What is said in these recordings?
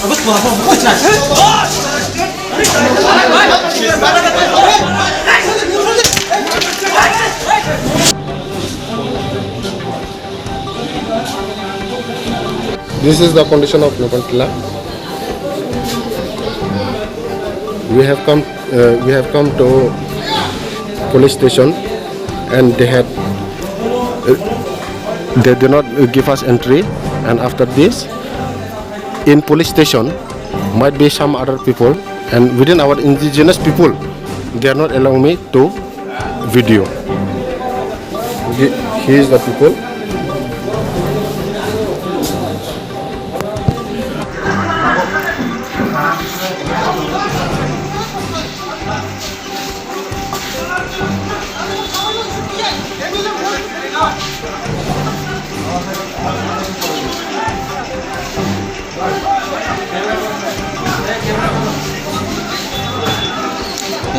This is the condition of Nepaltilla. We have come to police station, and they did not give us entry. And after this, in police station might be some other people, and within our indigenous people, they are not allowing me to video. Here is the people.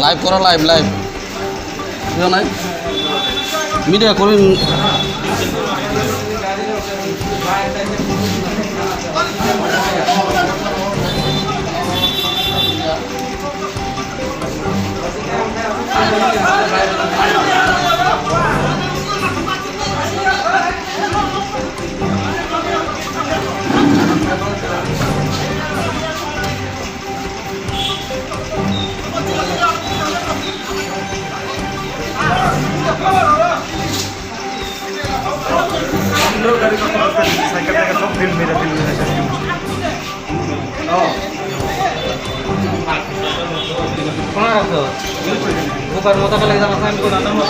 Live করো live নাই media করুন bukan mau tak lagi sama saya pun ada mau